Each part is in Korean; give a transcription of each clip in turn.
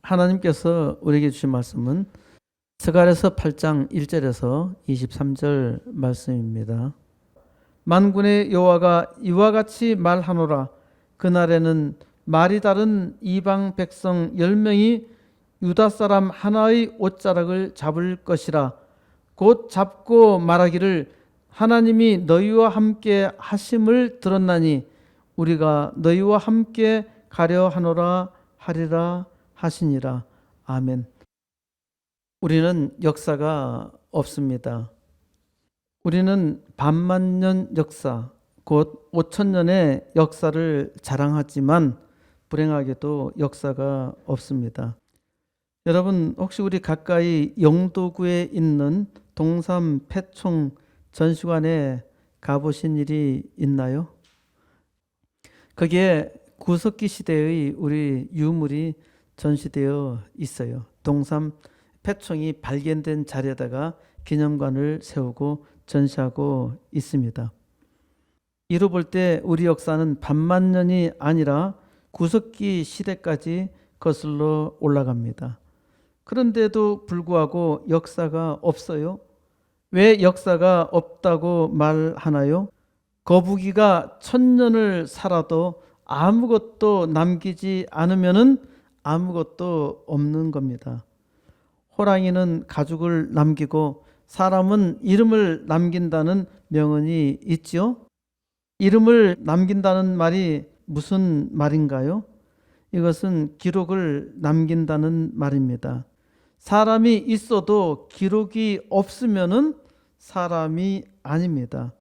하나님께서 우리에게 주신 말씀은 스가랴서 8장 1절에서 23절 말씀입니다. 만군의 여호와가 이와 같이 말하노라. 그날에는 말이 다른 이방 백성 10명이 유다 사람 하나의 옷자락을 잡을 것이라. 곧 잡고 말하기를 하나님이 너희와 함께 하심을 들었나니 우리가 너희와 함께 가려 하노라 하리라 하시니라. 아멘. 우리는 역사가 없습니다. 우리는 반만년 역사, 곧 5천년의 역사를 자랑하지만 불행하게도 역사가 없습니다. 여러분, 혹시 우리 가까이 영도구에 있는 동삼 패총 전시관에 가보신 일이 있나요? 거기에 구석기 시대의 우리 유물이 전시되어 있어요. 동삼 패총이 발견된 자리에다가 기념관을 세우고 전시하고 있습니다. 이로 볼 때 우리 역사는 반만년이 아니라 구석기 시대까지 거슬러 올라갑니다. 그런데도 불구하고 역사가 없어요. 왜 역사가 없다고 말하나요? 거북이가 1000년을 살아도 아무것도 남기지 않으면은 아무것도 없는 겁니다. 호랑이는 가죽을 남기고 사람은 이름을 남긴다는 명언이 있지요. 이름을 남긴다는 말이 무슨 말인가요? 이것은 기록을 남긴다는 말입니다. 사람이 있어도 기록이 없으면은 사람이 아닙니다.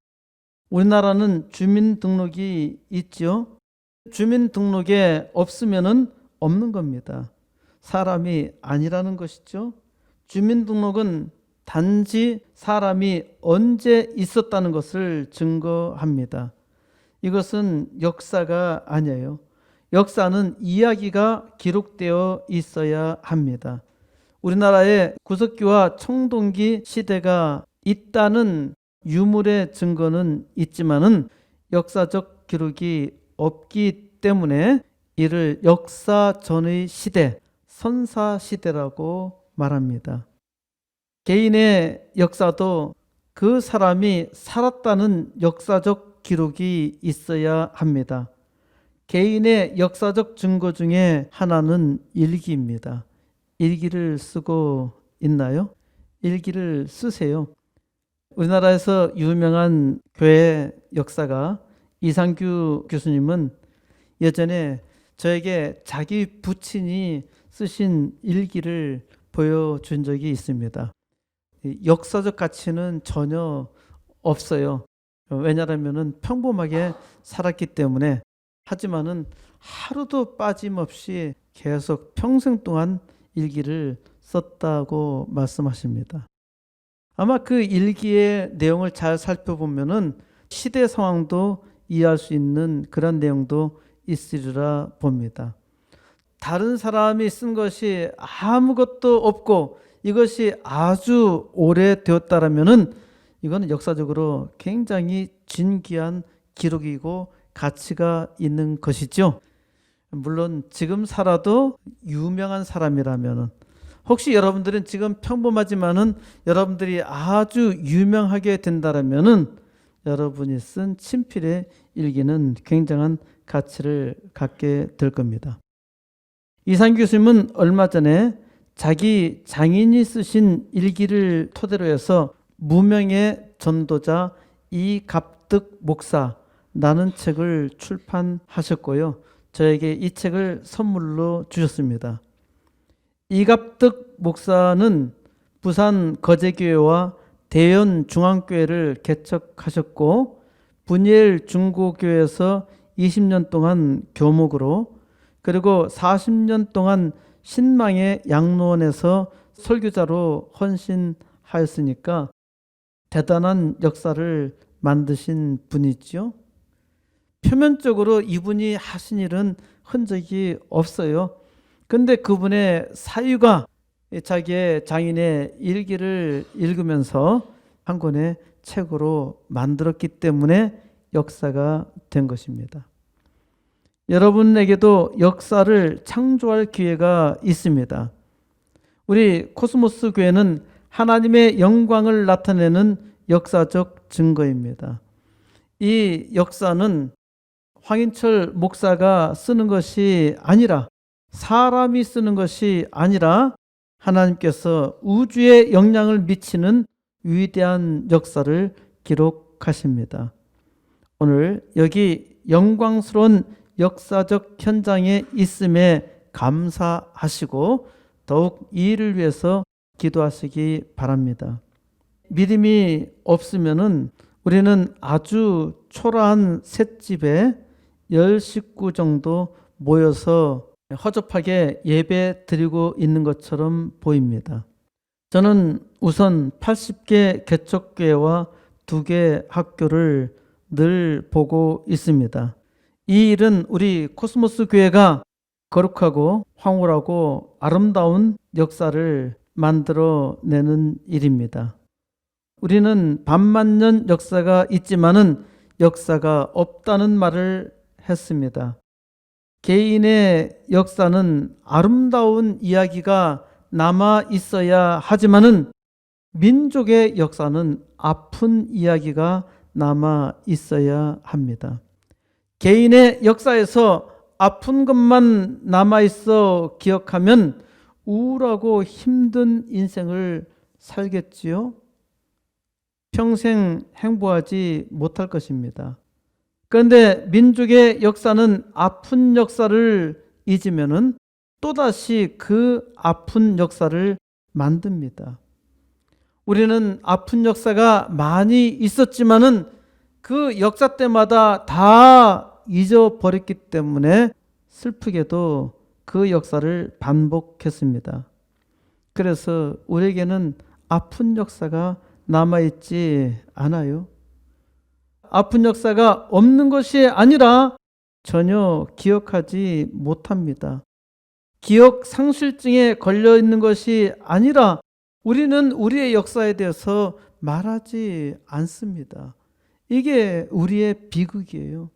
우리나라는 주민등록이 있죠. 주민등록에 없으면은 없는 겁니다. 사람이 아니라는 것이죠. 주민등록은 단지 사람이 언제 있었다는 것을 증거합니다. 이것은 역사가 아니에요. 역사는 이야기가 기록되어 있어야 합니다. 우리나라에 구석기와 청동기 시대가 있다는 유물의 증거는 있지만은 역사적 기록이 없기 때문에 이를 역사 전의 시대, 선사 시대라고 말합니다. 개인의 역사도 그 사람이 살았다는 역사적 기록이 있어야 합니다. 개인의 역사적 증거 중에 하나는 일기입니다. 일기를 쓰고 있나요? 일기를 쓰세요. 우리나라에서 유명한 교회 역사가 이상규 교수님은 예전에 저에게 자기 부친이 쓰신 일기를 보여준 적이 있습니다. 역사적 가치는 전혀 없어요. 왜냐하면 평범하게 살았기 때문에. 하지만은 하루도 빠짐없이 계속 평생 동안 일기를 썼다고 말씀하십니다. 아마 그 일기의 내용을 잘 살펴보면은 시대 상황도 이해할 수 있는 그런 내용도 있으리라 봅니다. 다른 사람이 쓴 것이 아무것도 없고 이것이 아주 오래되었다라면은 이거는 역사적으로 굉장히 진귀한 기록이고 가치가 있는 것이죠. 물론 지금 살아도 유명한 사람이라면은, 혹시 여러분들은 지금 평범하지만은 여러분들이 아주 유명하게 된다라면은 여러분이 쓴 친필의 일기는 굉장한 가치를 갖게 될 겁니다. 이상 교수님은 얼마 전에 자기 장인이 쓰신 일기를 토대로 해서 무명의 전도자 이갑득 목사라는 책을 출판하셨고요. 저에게 이 책을 선물로 주셨습니다. 이갑득 목사는 부산 거제교회와 대연 중앙교회를 개척하셨고 분이엘 중고교회에서 20년 동안 교목으로, 그리고 40년 동안 신망의 양로원에서 설교자로 헌신하였으니까 대단한 역사를 만드신 분이죠. 표면적으로 이분이 하신 일은 흔적이 없어요. 근데 그분의 사유가 자기의 장인의 일기를 읽으면서 한 권의 책으로 만들었기 때문에 역사가 된 것입니다. 여러분에게도 역사를 창조할 기회가 있습니다. 우리 코스모스 교회는 하나님의 영광을 나타내는 역사적 증거입니다. 이 역사는 황인철 목사가 쓰는 것이 아니라, 사람이 쓰는 것이 아니라 하나님께서 우주에 영향을 미치는 위대한 역사를 기록하십니다. 오늘 여기 영광스러운 역사적 현장에 있음에 감사하시고 더욱 이 일을 위해서 기도하시기 바랍니다. 믿음이 없으면은 우리는 아주 초라한 셋집에 10식구 정도 모여서 허접하게 예배 드리고 있는 것처럼 보입니다. 저는 우선 80개 개척교회와 2개 학교를 늘 보고 있습니다. 이 일은 우리 코스모스 교회가 거룩하고 황홀하고 아름다운 역사를 만들어내는 일입니다. 우리는 반만년 역사가 있지만은 역사가 없다는 말을 했습니다. 개인의 역사는 아름다운 이야기가 남아 있어야 하지만은 민족의 역사는 아픈 이야기가 남아 있어야 합니다. 개인의 역사에서 아픈 것만 남아 있어 기억하면 우울하고 힘든 인생을 살겠지요. 평생 행복하지 못할 것입니다. 그런데 민족의 역사는 아픈 역사를 잊으면은 또다시 그 아픈 역사를 만듭니다. 우리는 아픈 역사가 많이 있었지만은 그 역사 때마다 다 잊어버렸기 때문에 슬프게도 그 역사를 반복했습니다. 그래서 우리에게는 아픈 역사가 남아있지 않아요. 아픈 역사가 없는 것이 아니라 전혀 기억하지 못합니다. 기억 상실증에 걸려 있는 것이 아니라 우리는 우리의 역사에 대해서 말하지 않습니다. 이게 우리의 비극이에요.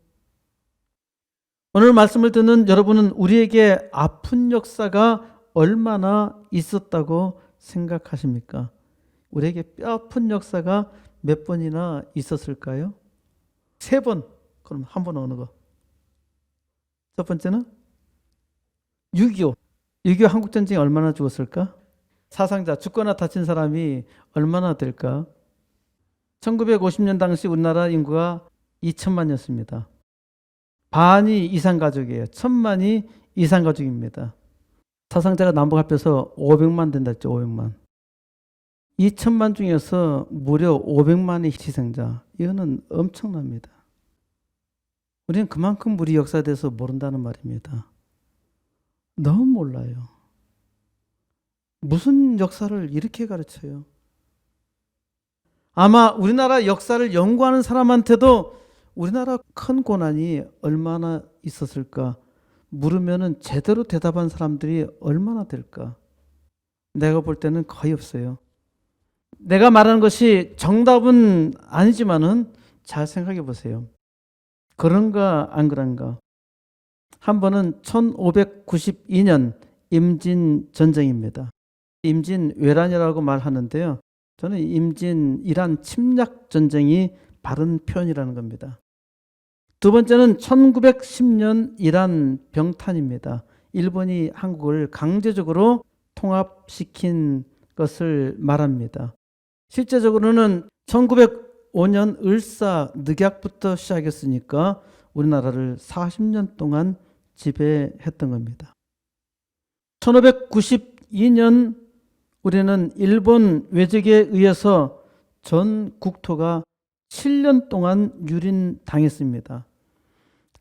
오늘 말씀을 듣는 여러분은 우리에게 아픈 역사가 얼마나 있었다고 생각하십니까? 우리에게 뼈아픈 역사가 몇 번이나 있었을까요? 3번. 그럼 한 번 어느 거? 첫 번째는 6.25. 6.25 한국전쟁이 얼마나 죽었을까? 사상자, 죽거나 다친 사람이 얼마나 될까? 1950년 당시 우리나라 인구가 2천만이었습니다. 반이 이산가족이에요. 1,000만이 이산가족입니다. 사상자가 남북 합해서 500만 된다 했죠. 500만. 2천만 중에서 무려 500만의 희생자. 이거는 엄청납니다. 우리는 그만큼 우리 역사에 대해서 모른다는 말입니다. 너무 몰라요. 무슨 역사를 이렇게 가르쳐요? 아마 우리나라 역사를 연구하는 사람한테도 우리나라 큰 고난이 얼마나 있었을까 물으면은 제대로 대답한 사람들이 얼마나 될까? 내가 볼 때는 거의 없어요. 내가 말하는 것이 정답은 아니지만은 잘 생각해 보세요. 그런가 안 그런가? 한 번은 1592년 임진전쟁입니다. 임진왜란이라고 말하는데요. 저는 임진이란 침략전쟁이 바른 표현이라는 겁니다. 두 번째는 1910년 이란 병탄입니다. 일본이 한국을 강제적으로 통합시킨 것을 말합니다. 실제적으로는 1905년 을사늑약부터 시작했으니까 우리나라를 40년 동안 지배했던 겁니다. 1592년 우리는 일본 외적에 의해서 전 국토가 7년 동안 유린당했습니다.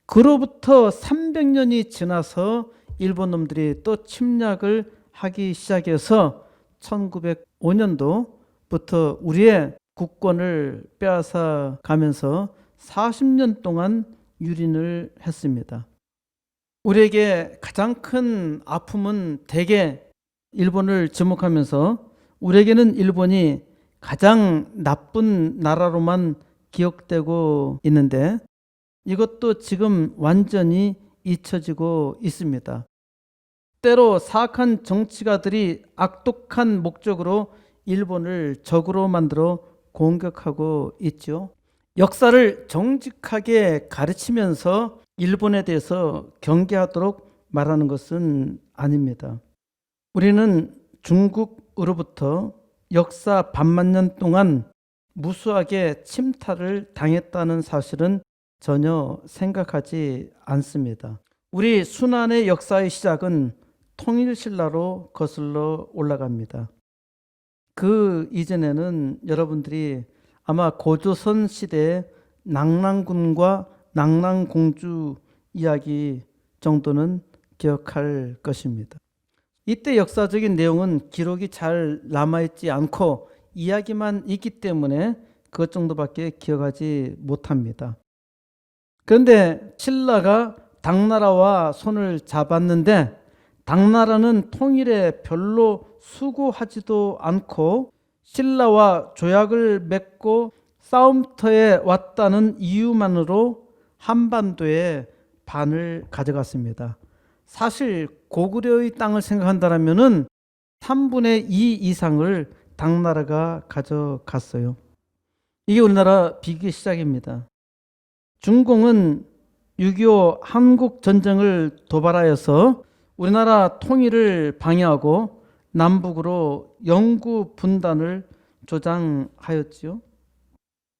그로부터 300년이 지나서 일본 놈들이 또 침략을 하기 시작해서 1905년도부터 우리의 국권을 빼앗아 가면서 40년 동안 유린을 했습니다. 우리에게 가장 큰 아픔은 대개 일본을 지목하면서 우리에게는 일본이 가장 나쁜 나라로만 기억되고 있는데 이것도 지금 완전히 잊혀지고 있습니다. 때로 사악한 정치가들이 악독한 목적으로 일본을 적으로 만들어 공격하고 있죠. 역사를 정직하게 가르치면서 일본에 대해서 경계하도록 말하는 것은 아닙니다. 우리는 중국으로부터 역사 반만 년 동안 무수하게 침탈을 당했다는 사실은 전혀 생각하지 않습니다. 우리 순환의 역사의 시작은 통일신라로 거슬러 올라갑니다. 그 이전에는 여러분들이 아마 고조선 시대의 낙랑군과 낙랑공주 이야기 정도는 기억할 것입니다. 이때 역사적인 내용은 기록이 잘 남아있지 않고 이야기만 있기 때문에 그것 정도밖에 기억하지 못합니다. 그런데 신라가 당나라와 손을 잡았는데 당나라는 통일에 별로 수고하지도 않고 신라와 조약을 맺고 싸움터에 왔다는 이유만으로 한반도의 반을 가져갔습니다. 사실 고구려의 땅을 생각한다면 3분의 2 이상을 당나라가 가져갔어요. 이게 우리나라 비극의 시작입니다. 중공은 6.25 한국전쟁을 도발하여서 우리나라 통일을 방해하고 남북으로 영구 분단을 조장하였지요.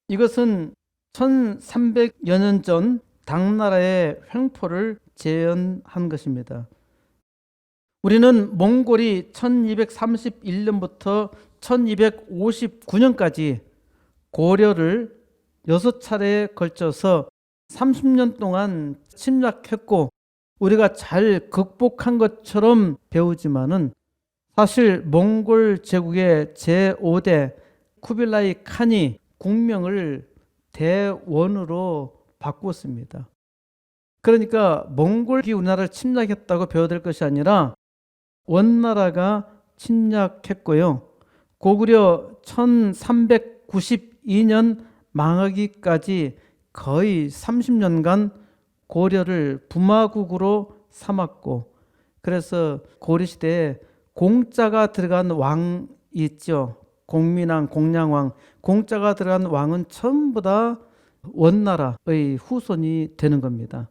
이것은 1300여 년 전 당나라의 횡포를 재현한 것입니다. 우리는 몽골이 1231년부터 1259년까지 고려를 6차례에 걸쳐서 30년 동안 침략했고 우리가 잘 극복한 것처럼 배우지만은 사실 몽골 제국의 제5대 쿠빌라이 칸이 국명을 대원으로 바꾸었습니다. 그러니까 몽골이 우리나라를 침략했다고 배워야 될 것이 아니라 원나라가 침략했고요. 고구려 1392년 망하기까지 거의 30년간 고려를 부마국으로 삼았고 그래서 고려시대에 공자가 들어간 왕이 있죠. 공민왕, 공량왕. 공자가 들어간 왕은 전부 다 원나라의 후손이 되는 겁니다.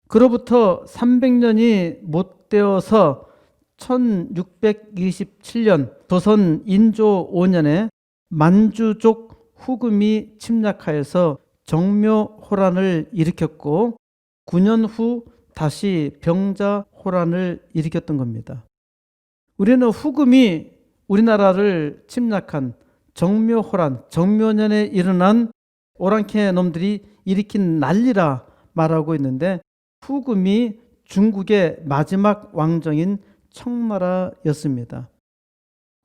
그로부터 300년이 못 되어서 1627년 조선 인조 5년에 만주족 후금이 침략하여서 정묘호란을 일으켰고 9년 후 다시 병자호란을 일으켰던 겁니다. 우리는 후금이 우리나라를 침략한 정묘호란, 정묘년에 일어난 오랑캐 놈들이 일으킨 난리라 말하고 있는데 후금이 중국의 마지막 왕정인 청나라였습니다.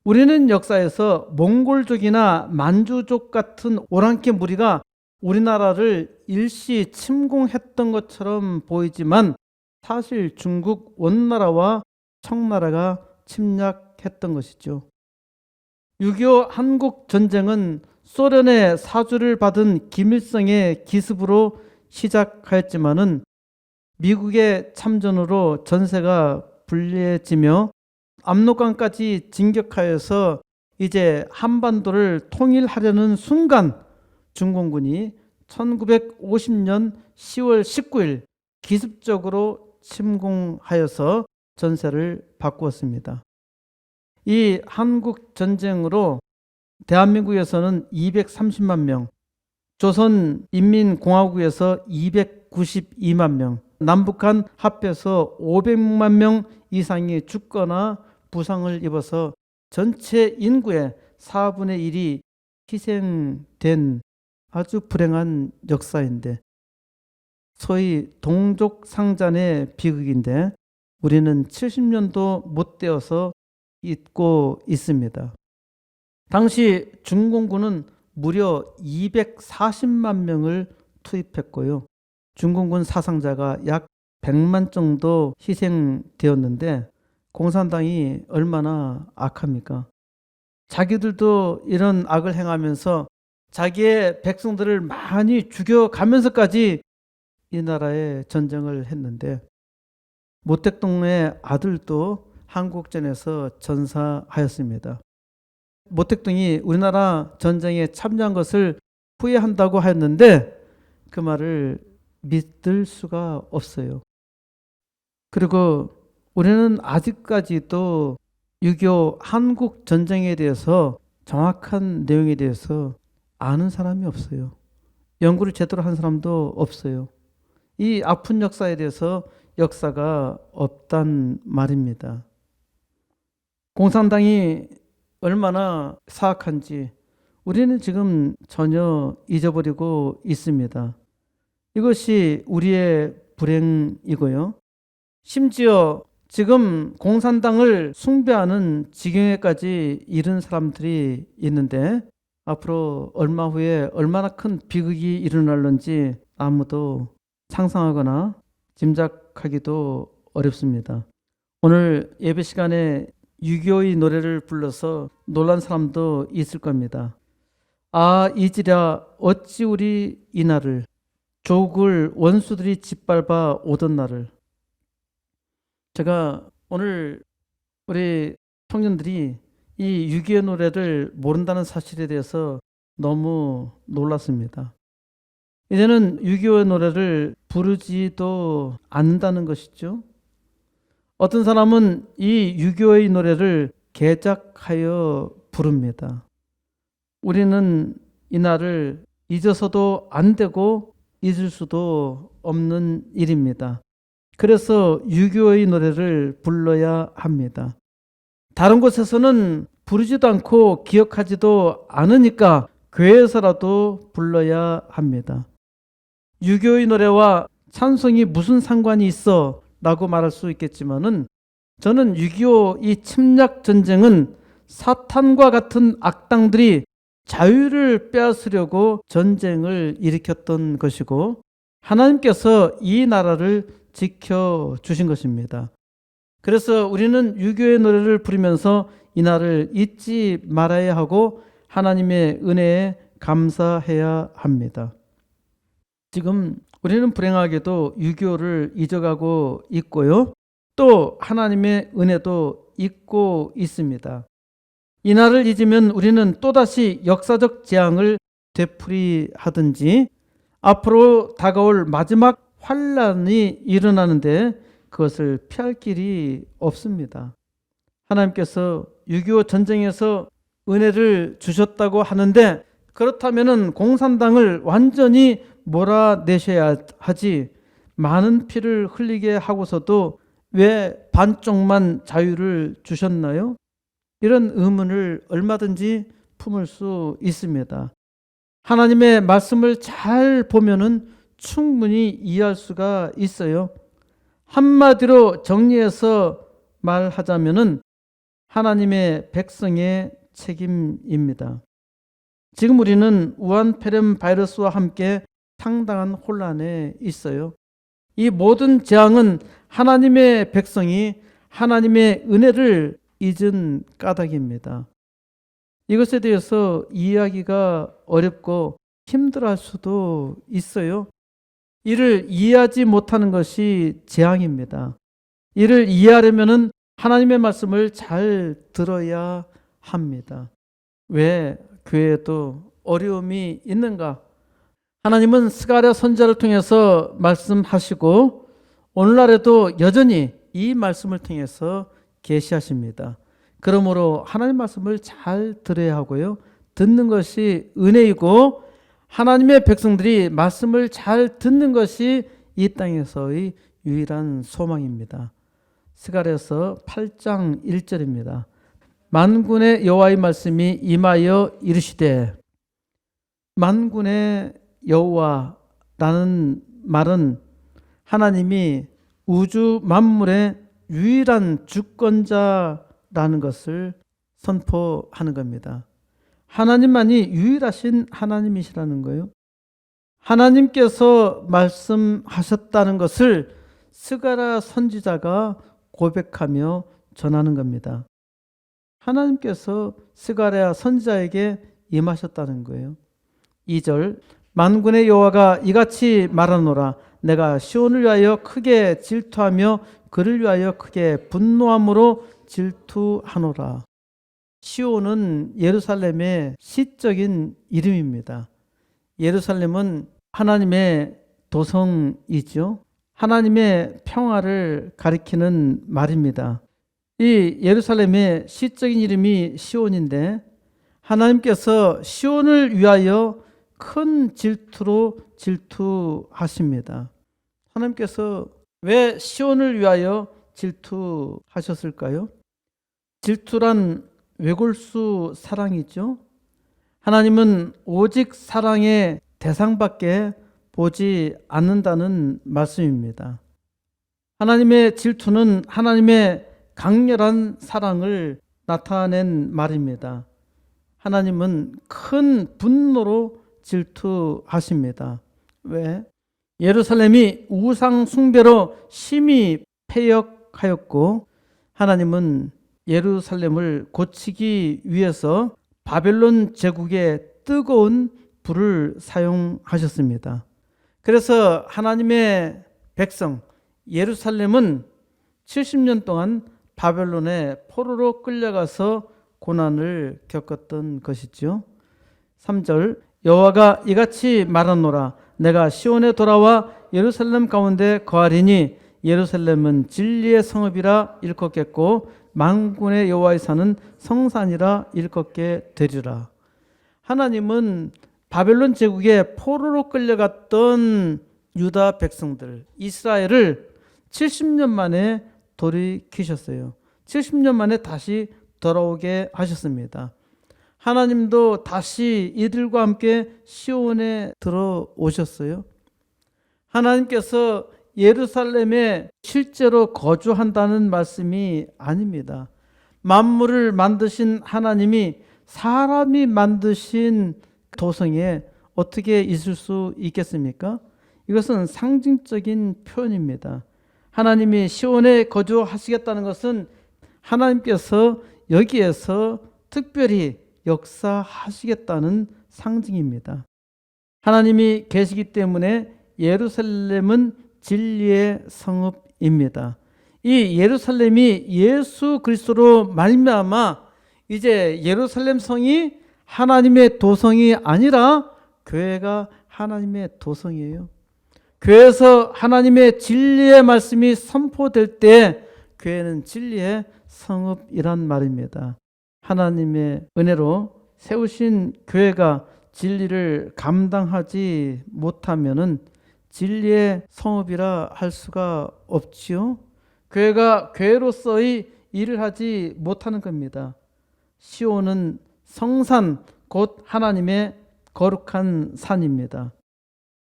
우리는 역사에서 몽골족이나 만주족 같은 오랑캐 무리가 우리나라를 일시 침공했던 것처럼 보이지만 사실 중국 원나라와 청나라가 침략했던 것이죠. 6.25 한국전쟁은 소련의 사주를 받은 김일성의 기습으로 시작하였지만은 미국의 참전으로 전세가 불리해지며 압록강까지 진격하여서 이제 한반도를 통일하려는 순간 중공군이 1950년 10월 19일 기습적으로 침공하여서 전세를 바꾸었습니다. 이 한국전쟁으로 대한민국에서는 230만 명, 조선인민공화국에서 292만 명, 남북한 합해서 500만 명 이상이 죽거나 부상을 입어서 전체 인구의 4분의 1이 희생된 아주 불행한 역사인데 소위 동족상잔의 비극인데 우리는 70년도 못 되어서 잊고 있습니다. 당시 중공군은 무려 240만 명을 투입했고요. 중공군 사상자가 약 100만 정도 희생되었는데 공산당이 얼마나 악합니까? 자기들도 이런 악을 행하면서 자기의 백성들을 많이 죽여가면서까지 이 나라에 전쟁을 했는데 모택동의 아들도 한국전에서 전사하였습니다. 모택동이 우리나라 전쟁에 참여한 것을 후회한다고 하였는데 그 말을 믿을 수가 없어요. 그리고 우리는 아직까지도 6.25 한국 전쟁에 대해서 정확한 내용에 대해서 아는 사람이 없어요. 연구를 제대로 한 사람도 없어요. 이 아픈 역사에 대해서 역사가 없단 말입니다. 공산당이 얼마나 사악한지 우리는 지금 전혀 잊어버리고 있습니다. 이것이 우리의 불행이고요. 심지어 지금 공산당을 숭배하는 지경에까지 이른 사람들이 있는데 앞으로 얼마 후에 얼마나 큰 비극이 일어날는지 아무도 상상하거나 짐작하기도 어렵습니다. 오늘 예배 시간에 6.25의 노래를 불러서 놀란 사람도 있을 겁니다. 아 이지랴 어찌 우리 이날을 조국을 원수들이 짓밟아 오던 날을. 제가 오늘 우리 청년들이 이 6.25 노래를 모른다는 사실에 대해서 너무 놀랐습니다. 이제는 6.25 노래를 부르지도 않는다는 것이죠. 어떤 사람은 이 6.25의 노래를 개작하여 부릅니다. 우리는 이날을 잊어서도 안 되고 잊을 수도 없는 일입니다. 그래서 6.25의 노래를 불러야 합니다. 다른 곳에서는 부르지도 않고 기억하지도 않으니까 교회에서라도 불러야 합니다. 6.25의 노래와 찬송이 무슨 상관이 있어? 라고 말할 수 있겠지만은 저는 6.25 이 침략 전쟁은 사탄과 같은 악당들이 자유를 빼앗으려고 전쟁을 일으켰던 것이고 하나님께서 이 나라를 지켜주신 것입니다. 그래서 우리는 6.25의 노래를 부르면서 이 날을 잊지 말아야 하고 하나님의 은혜에 감사해야 합니다. 지금 우리는 불행하게도 6.25를 잊어가고 있고요. 또 하나님의 은혜도 잊고 있습니다. 이 날을 잊으면 우리는 또다시 역사적 재앙을 되풀이하든지 앞으로 다가올 마지막 환란이 일어나는데 그것을 피할 길이 없습니다. 하나님께서 6.25 전쟁에서 은혜를 주셨다고 하는데 그렇다면 공산당을 완전히 몰아내셔야 하지 많은 피를 흘리게 하고서도 왜 반쪽만 자유를 주셨나요? 이런 의문을 얼마든지 품을 수 있습니다. 하나님의 말씀을 잘 보면은 충분히 이해할 수가 있어요. 한마디로 정리해서 말하자면은 하나님의 백성의 책임입니다. 지금 우리는 우한 폐렴 바이러스와 함께 상당한 혼란에 있어요. 이 모든 재앙은 하나님의 백성이 하나님의 은혜를 잊은 까닭입니다. 이것에 대해서 이해하기가 어렵고 힘들어할 수도 있어요. 이를 이해하지 못하는 것이 재앙입니다. 이를 이해하려면 하나님의 말씀을 잘 들어야 합니다. 왜 교회에도 어려움이 있는가? 하나님은 스가랴 선지자를 통해서 말씀하시고 오늘날에도 여전히 이 말씀을 통해서 계시하십니다. 그러므로 하나님 말씀을 잘 들어야 하고요. 듣는 것이 은혜이고 하나님의 백성들이 말씀을 잘 듣는 것이 이 땅에서의 유일한 소망입니다. 스가랴서 8장 1절입니다. 만군의 여호와의 말씀이 임하여 이르시되, 만군의 여호와라는 말은 하나님이 우주 만물의 유일한 주권자라는 것을 선포하는 겁니다. 하나님만이 유일하신 하나님이시라는 거예요. 하나님께서 말씀하셨다는 것을 스가랴 선지자가 고백하며 전하는 겁니다. 하나님께서 스가랴 선지자에게 임하셨다는 거예요. 2절 만군의 여호와가 이같이 말하노라. 내가 시온을 위하여 크게 질투하며 그를 위하여 크게 분노함으로 질투하노라. 시온은 예루살렘의 시적인 이름입니다. 예루살렘은 하나님의 도성이죠. 하나님의 평화를 가리키는 말입니다. 이 예루살렘의 시적인 이름이 시온인데 하나님께서 시온을 위하여 큰 질투로 질투하십니다. 하나님께서 왜 시온을 위하여 질투하셨을까요? 질투란 외골수 사랑이죠. 하나님은 오직 사랑의 대상밖에 보지 않는다는 말씀입니다. 하나님의 질투는 하나님의 강렬한 사랑을 나타낸 말입니다. 하나님은 큰 분노로 질투하십니다. 왜? 예루살렘이 우상 숭배로 심히 패역하였고 하나님은 예루살렘을 고치기 위해서 바벨론 제국의 뜨거운 불을 사용하셨습니다. 그래서 하나님의 백성 예루살렘은 70년 동안 바벨론의 포로로 끌려가서 고난을 겪었던 것이죠. 3절 여호와가 이같이 말하노라 내가 시온에 돌아와 예루살렘 가운데 거하리니 예루살렘은 진리의 성읍이라 일컫겠고 만군의 여호와의 산은 성산이라 일컫게 되리라. 하나님은 바벨론 제국의 포로로 끌려갔던 유다 백성들 이스라엘을 70년 만에 돌이키셨어요. 70년 만에 다시 돌아오게 하셨습니다. 하나님도 다시 이들과 함께 시온에 들어오셨어요. 하나님께서 예루살렘에 실제로 거주한다는 말씀이 아닙니다. 만물을 만드신 하나님이 사람이 만드신 도성에 어떻게 있을 수 있겠습니까? 이것은 상징적인 표현입니다. 하나님이 시온에 거주하시겠다는 것은 하나님께서 여기에서 특별히 역사하시겠다는 상징입니다. 하나님이 계시기 때문에 예루살렘은 진리의 성읍입니다. 이 예루살렘이 예수 그리스도로 말미암아 이제 예루살렘 성이 하나님의 도성이 아니라 교회가 하나님의 도성이에요. 교회에서 하나님의 진리의 말씀이 선포될 때 교회는 진리의 성읍이란 말입니다. 하나님의 은혜로 세우신 교회가 진리를 감당하지 못하면은 진리의 성읍이라 할 수가 없지요. 교회가 교회로서의 일을 하지 못하는 겁니다. 시온은 성산 곧 하나님의 거룩한 산입니다.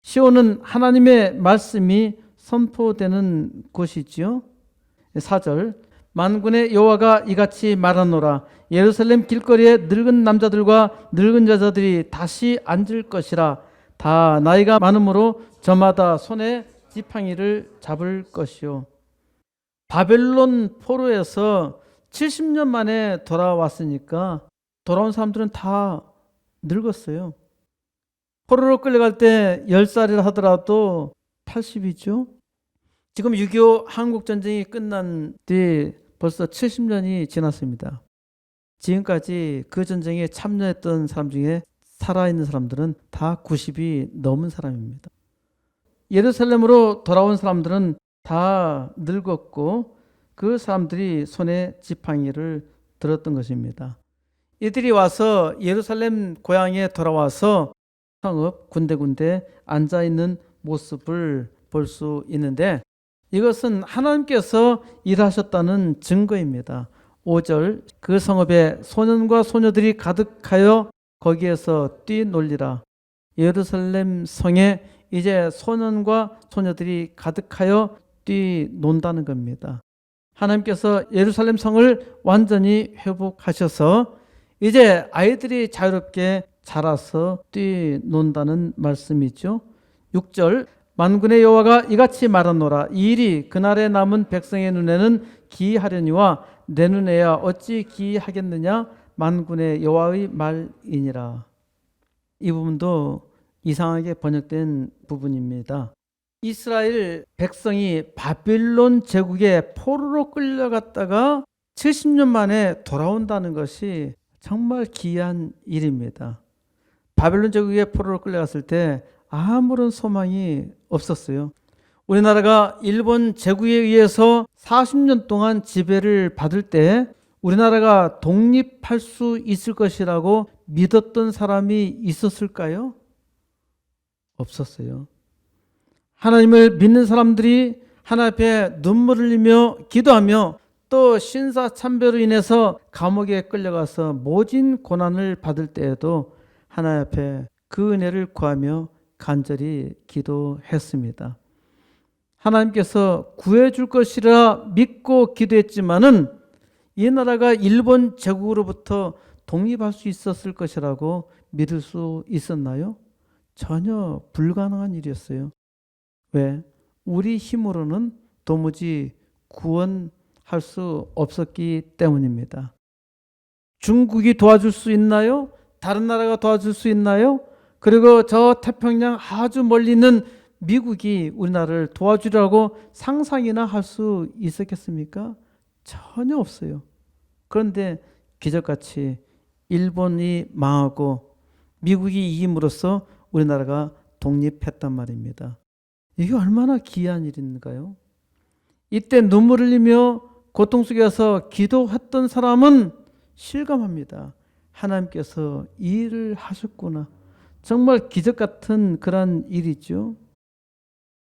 시온은 하나님의 말씀이 선포되는 곳이지요. 4절 만군의 여호와가 이같이 말하노라 예루살렘 길거리에 늙은 남자들과 늙은 여자들이 다시 앉을 것이라 다 나이가 많으므로 저마다 손에 지팡이를 잡을 것이요. 바벨론 포로에서 70년 만에 돌아왔으니까 돌아온 사람들은 다 늙었어요. 포로로 끌려갈 때 10살이라 하더라도 80이죠. 지금 6.25 한국전쟁이 끝난 뒤 벌써 70년이 지났습니다. 지금까지 그 전쟁에 참여했던 사람 중에 살아있는 사람들은 다 90이 넘은 사람입니다. 예루살렘으로 돌아온 사람들은 다 늙었고 그 사람들이 손에 지팡이를 들었던 것입니다. 이들이 와서 예루살렘 고향에 돌아와서 성읍 군데군데 앉아있는 모습을 볼 수 있는데 이것은 하나님께서 일하셨다는 증거입니다. 5절 그 성읍에 소년과 소녀들이 가득하여 거기에서 뛰놀리라. 예루살렘 성에 이제 소년과 소녀들이 가득하여 뛰논다는 겁니다. 하나님께서 예루살렘 성을 완전히 회복하셔서 이제 아이들이 자유롭게 자라서 뛰논다는 말씀이죠. 6절 만군의 여호와가 이같이 말하노라 이 일이 그날에 남은 백성의 눈에는 기이하려니와 내 눈에야 어찌 기이하겠느냐 만군의 여호와의 말이니라. 이 부분도 이상하게 번역된 부분입니다. 이스라엘 백성이 바빌론 제국의 포로로 끌려갔다가 70년 만에 돌아온다는 것이 정말 기이한 일입니다. 바빌론 제국의 포로로 끌려갔을 때 아무런 소망이 없었어요. 우리나라가 일본 제국에 의해서 40년 동안 지배를 받을 때 우리나라가 독립할 수 있을 것이라고 믿었던 사람이 있었을까요? 없었어요. 하나님을 믿는 사람들이 하나님 앞에 눈물을 흘리며 기도하며 또 신사참배로 인해서 감옥에 끌려가서 모진 고난을 받을 때에도 하나님 앞에 그 은혜를 구하며 간절히 기도했습니다. 하나님께서 구해줄 것이라 믿고 기도했지만은 이 나라가 일본 제국으로부터 독립할 수 있었을 것이라고 믿을 수 있었나요? 전혀 불가능한 일이었어요. 왜? 우리 힘으로는 도무지 구원할 수 없었기 때문입니다. 중국이 도와줄 수 있나요? 다른 나라가 도와줄 수 있나요? 그리고 저 태평양 아주 멀리 있는 미국이 우리나라를 도와주려고 상상이나 할 수 있었겠습니까? 전혀 없어요. 그런데 기적같이 일본이 망하고 미국이 이김으로써 우리나라가 독립했단 말입니다. 이게 얼마나 귀한 일인가요? 이때 눈물 흘리며 고통 속에서 기도했던 사람은 실감합니다. 하나님께서 이 일을 하셨구나. 정말 기적 같은 그런 일이죠.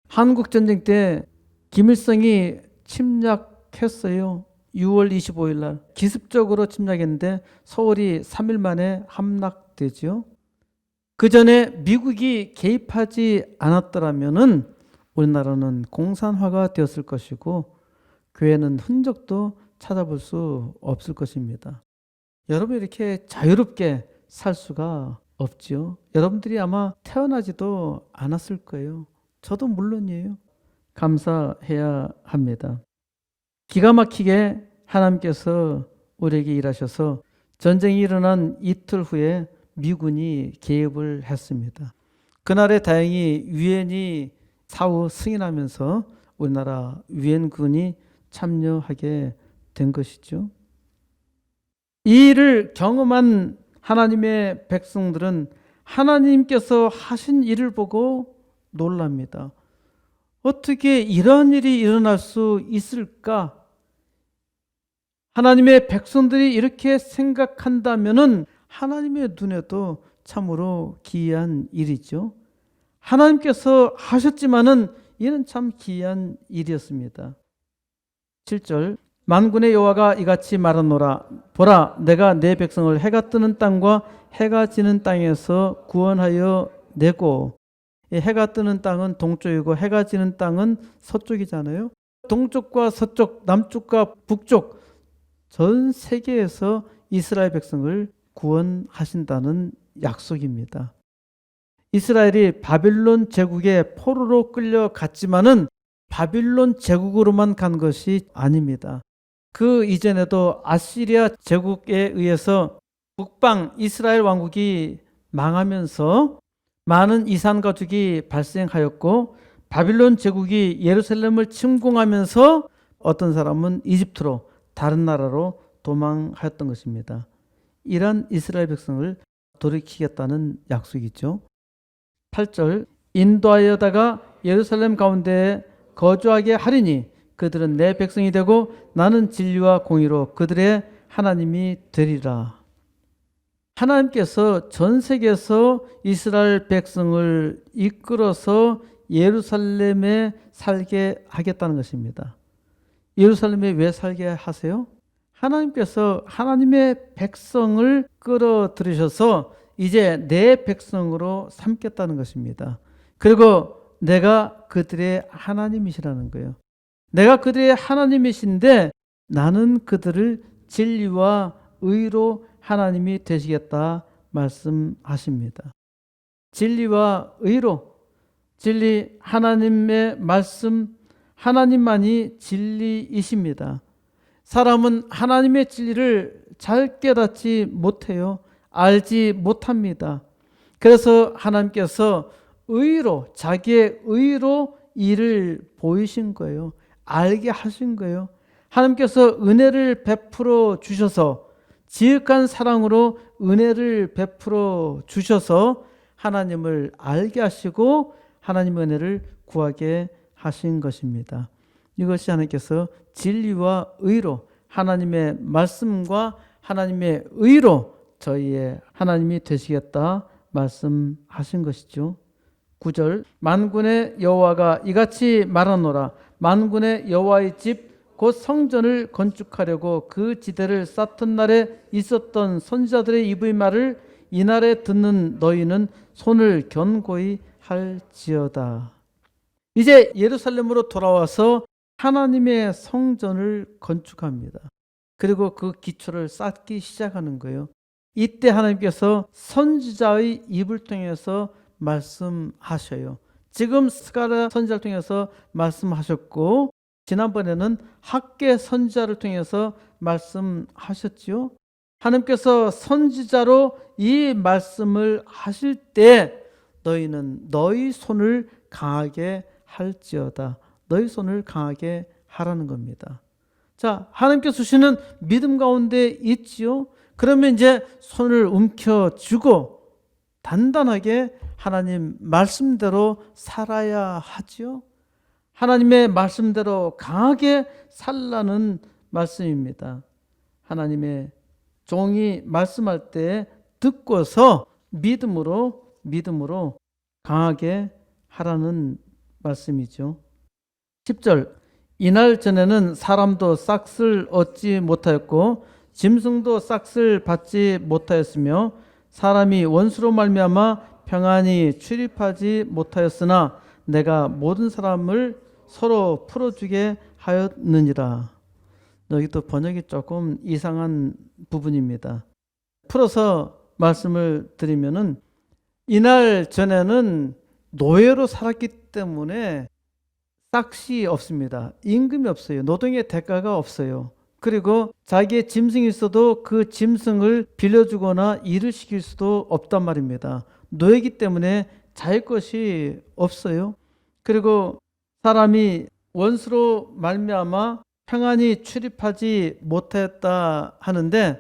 한국 전쟁 때 김일성이 침략했어요. 6월 25일 날 기습적으로 침략했는데 서울이 3일 만에 함락되죠. 그 전에 미국이 개입하지 않았더라면은 우리나라는 공산화가 되었을 것이고 교회는 흔적도 찾아볼 수 없을 것입니다. 여러분 이렇게 자유롭게 살 수가 없죠. 여러분들이 아마 태어나지도 않았을 거예요. 저도 물론이에요. 감사해야 합니다. 기가 막히게 하나님께서 우리에게 일하셔서 전쟁이 일어난 이틀 후에 미군이 개입을 했습니다. 그날에 다행히 유엔이 사후 승인하면서 우리나라 유엔군이 참여하게 된 것이죠. 이 일을 경험한 하나님의 백성들은 하나님께서 하신 일을 보고 놀랍니다. 어떻게 이런 일이 일어날 수 있을까? 하나님의 백성들이 이렇게 생각한다면은 하나님의 눈에도 참으로 기이한 일이죠. 하나님께서 하셨지만은 이는 참 기이한 일이었습니다. 7절 만군의 여호와가 이같이 말하노라 보라 내가 내 백성을 해가 뜨는 땅과 해가 지는 땅에서 구원하여 내고 해가 뜨는 땅은 동쪽이고 해가 지는 땅은 서쪽이잖아요. 동쪽과 서쪽, 남쪽과 북쪽 전 세계에서 이스라엘 백성을 구원하신다는 약속입니다. 이스라엘이 바빌론 제국의 포로로 끌려갔지만은 바빌론 제국으로만 간 것이 아닙니다. 그 이전에도 아시리아 제국에 의해서 북방 이스라엘 왕국이 망하면서 많은 이산 가족이 발생하였고 바빌론 제국이 예루살렘을 침공하면서 어떤 사람은 이집트로 다른 나라로 도망하였던 것입니다. 이런 이스라엘 백성을 돌이키겠다는 약속이죠. 8절 인도하여다가 예루살렘 가운데에 거주하게 하리니 그들은 내 백성이 되고 나는 진리와 공의로 그들의 하나님이 되리라. 하나님께서 전 세계에서 이스라엘 백성을 이끌어서 예루살렘에 살게 하겠다는 것입니다. 예루살렘에 왜 살게 하세요? 하나님께서 하나님의 백성을 끌어들이셔서 이제 내 백성으로 삼겠다는 것입니다. 그리고 내가 그들의 하나님이시라는 거예요. 내가 그들의 하나님이신데 나는 그들을 진리와 의로 하나님이 되시겠다 말씀하십니다. 진리와 의로, 진리 하나님의 말씀, 하나님만이 진리이십니다. 사람은 하나님의 진리를 잘 깨닫지 못해요. 알지 못합니다. 그래서 하나님께서 의로, 자기의 의로 일을 보이신 거예요. 알게 하신 거예요. 하나님께서 은혜를 베풀어 주셔서, 지극한 사랑으로 은혜를 베풀어 주셔서 하나님을 알게 하시고 하나님의 은혜를 구하게 하신 것입니다. 이것이 하나님께서 진리와 의로, 하나님의 말씀과 하나님의 의로 저희의 하나님이 되시겠다 말씀하신 것이죠. 9절, 만군의 여호와가 이같이 말하노라. 만군의 여호와의 집 곧 성전을 건축하려고 그 지대를 쌓던 날에 있었던 선지자들의 입의 말을 이날에 듣는 너희는 손을 견고히 할지어다. 이제 예루살렘으로 돌아와서 하나님의 성전을 건축합니다. 그리고 그 기초를 쌓기 시작하는 거예요. 이때 하나님께서 선지자의 입을 통해서 말씀하셔요. 지금 스가랴 선지자를 통해서 말씀하셨고, 지난번에는 학개 선지자를 통해서 말씀하셨지요. 하나님께서 선지자로 이 말씀을 하실 때 너희는 너희 손을 강하게 할지어다. 너희 손을 강하게 하라는 겁니다. 자, 하나님께서 주시는 믿음 가운데 있지요. 그러면 이제 손을 움켜쥐고 단단하게 하나님 말씀대로 살아야 하지요. 하나님의 말씀대로 강하게 살라는 말씀입니다. 하나님의 종이 말씀할 때 듣고서 믿음으로 강하게 하라는 말씀이죠. 10절, 이날 전에는 사람도 싹을 얻지 못하였고 짐승도 싹을 받지 못하였으며 사람이 원수로 말미암아 평안히 출입하지 못하였으나 내가 모든 사람을 서로 풀어주게 하였느니라. 여기 또 번역이 조금 이상한 부분입니다. 풀어서 말씀을 드리면은, 이날 전에는 노예로 살았기 때문에 싹시 없습니다. 임금이 없어요. 노동의 대가가 없어요. 그리고 자기의 짐승이 있어도 그 짐승을 빌려주거나 일을 시킬 수도 없단 말입니다. 노예이기 때문에 자기 것이 없어요. 그리고 사람이 원수로 말미암아 평안히 출입하지 못했다 하는데,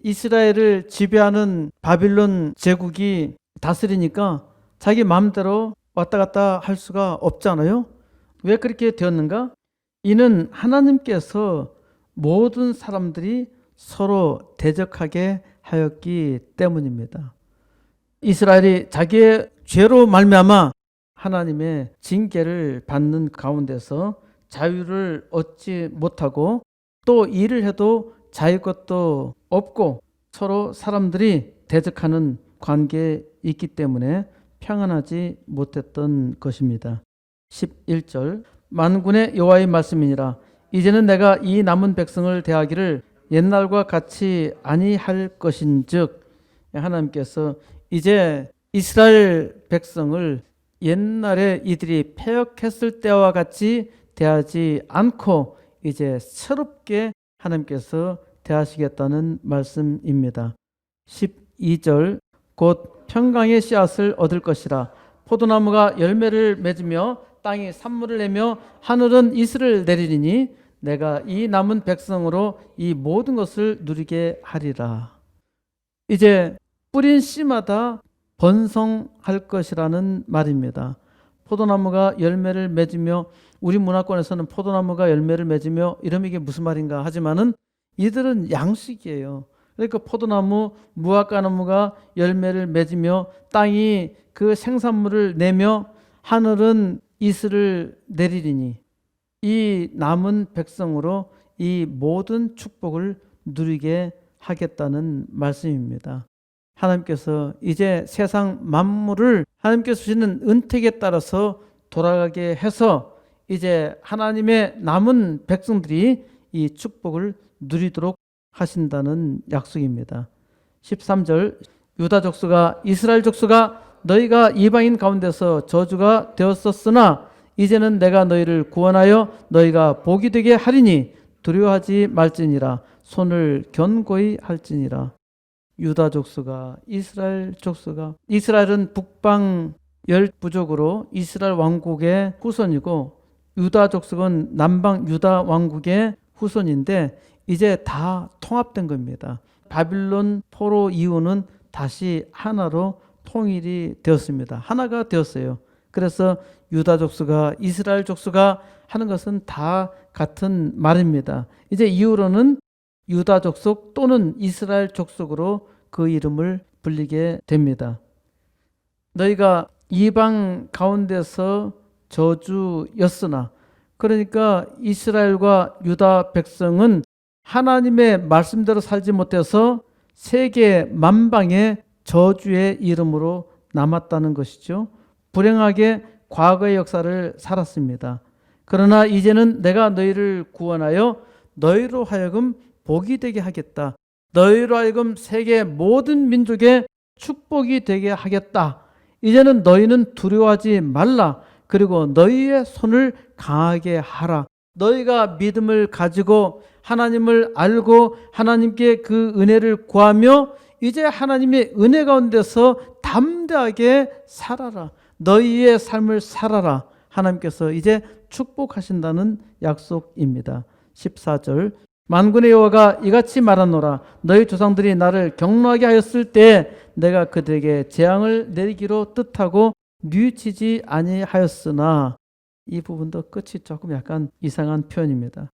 이스라엘을 지배하는 바빌론 제국이 다스리니까 자기 마음대로 왔다 갔다 할 수가 없잖아요. 왜 그렇게 되었는가? 이는 하나님께서 모든 사람들이 서로 대적하게 하였기 때문입니다. 이스라엘이 자기의 죄로 말미암아 하나님의 징계를 받는 가운데서 자유를 얻지 못하고, 또 일을 해도 자유 것도 없고 서로 사람들이 대적하는 관계에 있기 때문에 평안하지 못했던 것입니다. 11절, 만군의 여호와의 말씀이니라. 이제는 내가 이 남은 백성을 대하기를 옛날과 같이 아니할 것인즉, 하나님께서 이제 이스라엘 백성을 옛날에 이들이 패역했을 때와 같이 대하지 않고 이제 새롭게 하나님께서 대하시겠다는 말씀입니다. 12절, 곧 평강의 씨앗을 얻을 것이라. 포도나무가 열매를 맺으며 땅이 산물을 내며 하늘은 이슬을 내리리니 내가 이 남은 백성으로 이 모든 것을 누리게 하리라. 이제 뿌린 씨마다 번성할 것이라는 말입니다. 포도나무가 열매를 맺으며, 우리 문화권에서는 포도나무가 열매를 맺으며 이러면 이게 무슨 말인가 하지만은 이들은 양식이에요. 그러니까 포도나무, 무화과나무가 열매를 맺으며 땅이 그 생산물을 내며 하늘은 이슬을 내리리니 이 남은 백성으로 이 모든 축복을 누리게 하겠다는 말씀입니다. 하나님께서 이제 세상 만물을 하나님께서 주시는 은택에 따라서 돌아가게 해서 이제 하나님의 남은 백성들이 이 축복을 누리도록 하신다는 약속입니다. 13절, 유다 족수가 이스라엘 족수가 너희가 이방인 가운데서 저주가 되었었으나 이제는 내가 너희를 구원하여 너희가 복이 되게 하리니 두려워하지 말지니라. 손을 견고히 할지니라. 유다 족수가, 이스라엘 족수가, 이스라엘은 북방 열 부족으로 이스라엘 왕국의 후손이고 유다 족속은 남방 유다 왕국의 후손인데 이제 다 통합된 겁니다. 바빌론 포로 이후는 다시 하나로 통일이 되었습니다. 하나가 되었어요. 그래서 유다 족속과 이스라엘 족속과 하는 것은 다 같은 말입니다. 이제 이후로는 유다 족속 또는 이스라엘 족속으로 그 이름을 불리게 됩니다. 너희가 이방 가운데서 저주였으나, 그러니까 이스라엘과 유다 백성은 하나님의 말씀대로 살지 못해서 세계 만방의 저주의 이름으로 남았다는 것이죠. 불행하게 과거의 역사를 살았습니다. 그러나 이제는 내가 너희를 구원하여 너희로 하여금 복이 되게 하겠다. 너희로 하여금 세계 모든 민족의 축복이 되게 하겠다. 이제는 너희는 두려워하지 말라. 그리고 너희의 손을 강하게 하라. 너희가 믿음을 가지고 하나님을 알고 하나님께 그 은혜를 구하며 이제 하나님의 은혜 가운데서 담대하게 살아라. 너희의 삶을 살아라. 하나님께서 이제 축복하신다는 약속입니다. 14절 만군의 여호와가 이같이 말하노라. 너희 조상들이 나를 경노하게 하였을 때 내가 그들에게 재앙을 내리기로 뜻하고 뉘우치지 아니하였으나, 이 부분도 끝이 조금 약간 이상한 표현입니다.